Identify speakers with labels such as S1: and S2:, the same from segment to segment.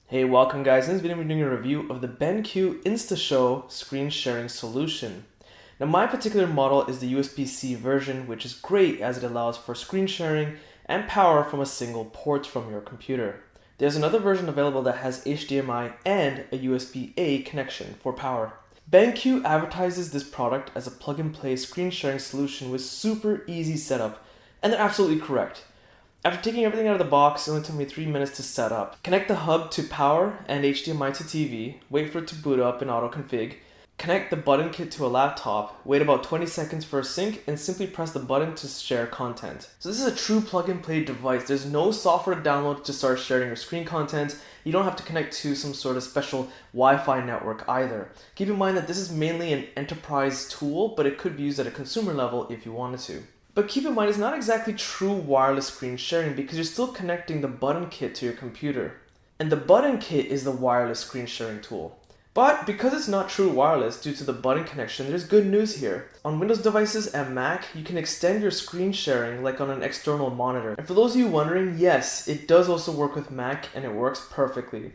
S1: Hey, welcome guys. In this video we're doing a review of the BenQ Instashow screen sharing solution. Now my particular model is the USB-C version, which is great as it allows for screen sharing and power from a single port from your computer. There's another version available that has HDMI and a USB-A connection for power. BenQ advertises this product as a plug-and-play screen sharing solution with super easy setup, and they're absolutely correct. After taking everything out of the box, it only took me 3 minutes to set up. Connect the hub to power and HDMI to TV, wait for it to boot up in auto config, connect the button kit to a laptop, wait about 20 seconds for a sync, and simply press the button to share content. So this is a true plug-and-play device. There's no software to download to start sharing your screen content. You don't have to connect to some sort of special Wi-Fi network either. Keep in mind that this is mainly an enterprise tool, but it could be used at a consumer level if you wanted to. But keep in mind, it's not exactly true wireless screen sharing because you're still connecting the button kit to your computer. And the button kit is the wireless screen sharing tool. But because it's not true wireless due to the button connection, there's good news here. On Windows devices and Mac, you can extend your screen sharing like on an external monitor. And for those of you wondering, yes, it does also work with Mac and it works perfectly.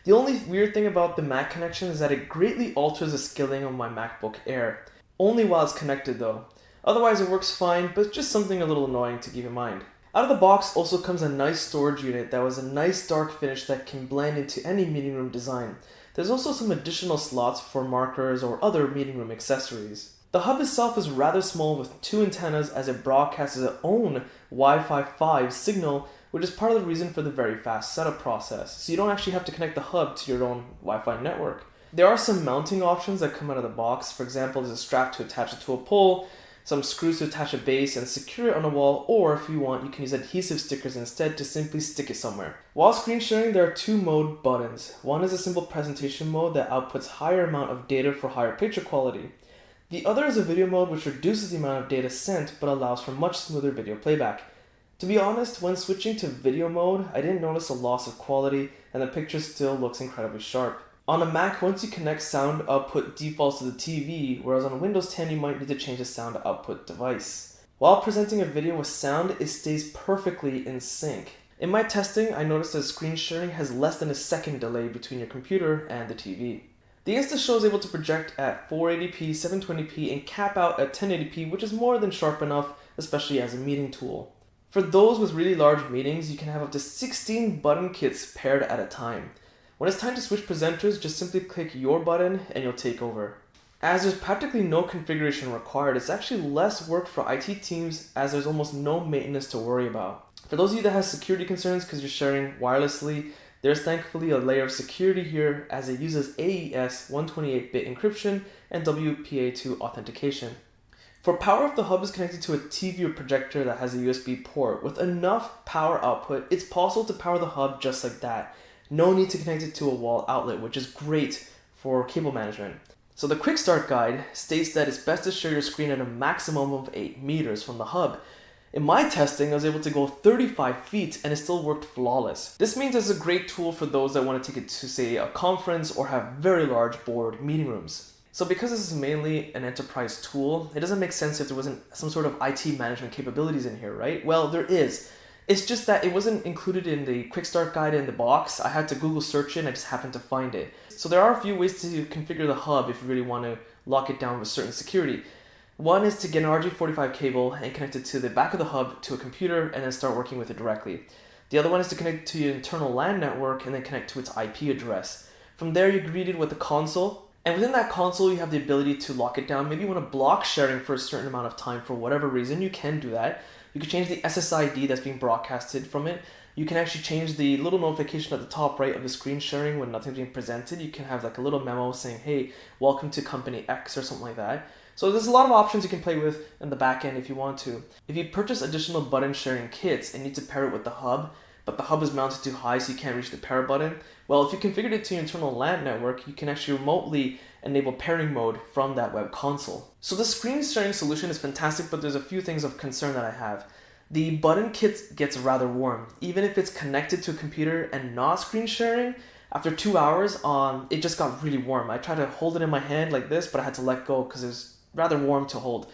S1: The only weird thing about the Mac connection is that it greatly alters the scaling of my MacBook Air. Only while it's connected though. Otherwise it works fine, but just something a little annoying to keep in mind. Out of the box also comes a nice storage unit that was a nice dark finish that can blend into any meeting room design. There's also some additional slots for markers or other meeting room accessories. The hub itself is rather small with 2 antennas as it broadcasts its own Wi-Fi 5 signal, which is part of the reason for the very fast setup process. So you don't actually have to connect the hub to your own Wi-Fi network. There are some mounting options that come out of the box. For example, there's a strap to attach it to a pole, some screws to attach a base and secure it on a wall, or if you want, you can use adhesive stickers instead to simply stick it somewhere. While screen sharing, there are 2 mode buttons. One is a simple presentation mode that outputs higher amount of data for higher picture quality. The other is a video mode which reduces the amount of data sent but allows for much smoother video playback. To be honest, when switching to video mode, I didn't notice a loss of quality and the picture still looks incredibly sharp. On a Mac, once you connect, sound output defaults to the TV, whereas on Windows 10 you might need to change the sound output device. While presenting a video with sound, it stays perfectly in sync. In my testing, I noticed that screen sharing has less than a second delay between your computer and the TV. The Instashow is able to project at 480p, 720p, and cap out at 1080p, which is more than sharp enough, especially as a meeting tool. For those with really large meetings, you can have up to 16 button kits paired at a time. When it's time to switch presenters, just simply click your button and you'll take over. As there's practically no configuration required, it's actually less work for IT teams as there's almost no maintenance to worry about. For those of you that have security concerns because you're sharing wirelessly, there's thankfully a layer of security here as it uses AES 128-bit encryption and WPA2 authentication. For power, if the hub is connected to a TV or projector that has a USB port, with enough power output, it's possible to power the hub just like that. No need to connect it to a wall outlet, which is great for cable management. So the quick start guide states that it's best to share your screen at a maximum of 8 meters from the hub. In my testing, I was able to go 35 feet and it still worked flawless. This means it's a great tool for those that want to take it to, say, a conference or have very large board meeting rooms. So because this is mainly an enterprise tool, it doesn't make sense if there wasn't some sort of IT management capabilities in here, right? Well, there is. It's just that it wasn't included in the quick start guide in the box. I had to Google search it and I just happened to find it. So there are a few ways to configure the hub if you really want to lock it down with certain security. One is to get an RJ45 cable and connect it to the back of the hub to a computer and then start working with it directly. The other one is to connect to your internal LAN network and then connect to its IP address. From there you're greeted with a console, and within that console you have the ability to lock it down. Maybe you want to block sharing for a certain amount of time for whatever reason, you can do that. You can change the SSID that's being broadcasted from it. You can actually change the little notification at the top right of the screen sharing when nothing's being presented. You can have like a little memo saying, hey, welcome to company X or something like that. So there's a lot of options you can play with in the back end if you want to. If you purchase additional button sharing kits and need to pair it with the hub, but the hub is mounted too high so you can't reach the pair button, well, if you configured it to your internal LAN network, you can actually remotely enable pairing mode from that web console. So the screen sharing solution is fantastic, but there's a few things of concern that I have. The button kit gets rather warm. Even if it's connected to a computer and not screen sharing, after 2 hours, it just got really warm. I tried to hold it in my hand like this, but I had to let go because it was rather warm to hold.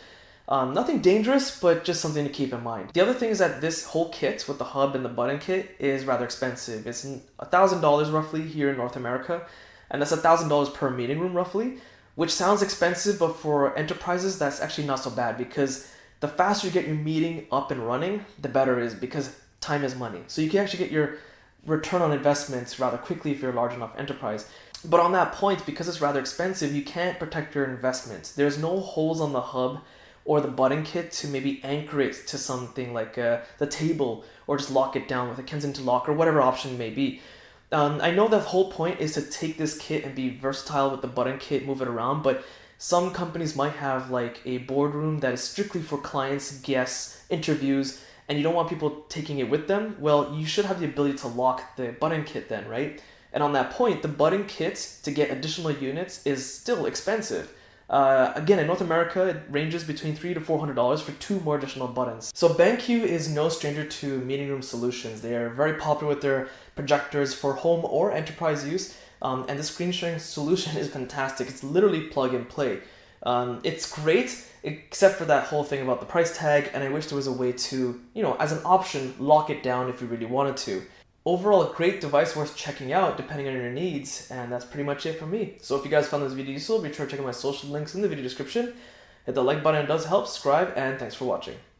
S1: Nothing dangerous, but just something to keep in mind. The other thing is that this whole kit with the hub and the button kit is rather expensive. It's $1,000 roughly here in North America, and that's $1,000 per meeting room roughly, which sounds expensive, but for enterprises, that's actually not so bad, because the faster you get your meeting up and running, the better it is, because time is money. So you can actually get your return on investments rather quickly if you're a large enough enterprise. But on that point, because it's rather expensive, you can't protect your investments. There's no holes on the hub or the button kit to maybe anchor it to something like the table, or just lock it down with a Kensington lock, or whatever option may be. I know the whole point is to take this kit and be versatile with the button kit, move it around, but some companies might have like a boardroom that is strictly for clients, guests, interviews, and you don't want people taking it with them. Well, you should have the ability to lock the button kit then, right? And on that point, the button kit to get additional units is still expensive. Again, in North America, it ranges between $300 to $400 for 2 more additional buttons. So BenQ is no stranger to meeting room solutions. They are very popular with their projectors for home or enterprise use, and the screen sharing solution is fantastic. It's literally plug and play. It's great, except for that whole thing about the price tag, and I wish there was a way to, as an option, lock it down if you really wanted to. Overall, a great device worth checking out depending on your needs, and that's pretty much it for me. So if you guys found this video useful, be sure to check out my social links in the video description. Hit the like button, it does help, subscribe, and thanks for watching.